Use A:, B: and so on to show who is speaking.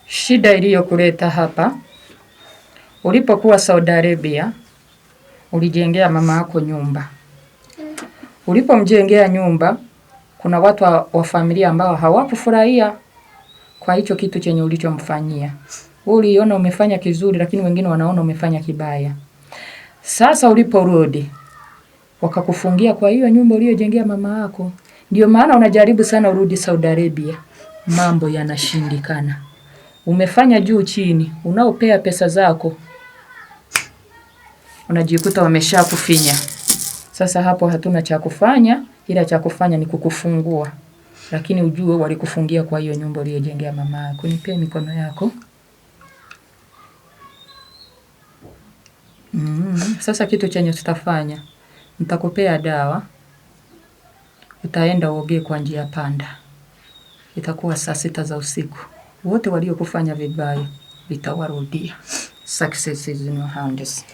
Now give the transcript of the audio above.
A: Shida iliyokuleta hapa, ulipokuwa Saudi Arabia, ulijengea mama yako nyumba. Ulipomjengea nyumba, kuna watu wa familia ambao hawakufurahia kwa hicho kitu chenye ulichomfanyia. Uliona umefanya kizuri, lakini wengine wanaona umefanya kibaya. Sasa uliporudi, wakakufungia kwa hiyo nyumba uliyojengea mama yako. Ndio maana unajaribu sana urudi Saudi Arabia. Mambo yanashindikana. Umefanya juu chini, unaopea pesa zako, unajikuta wameshakufinya. Sasa hapo hatuna cha kufanya, ila cha kufanya ni kukufungua. Lakini ujue walikufungia kwa hiyo nyumba uliyojengea mama yako. Nipe mikono yako. Sasa kitu chenye tutafanya, nitakupea dawa. Utaenda uoge kwa njia panda. Itakuwa saa 6 za usiku. Wote waliokufanya vibaya vitawarudia. Success is in your hands.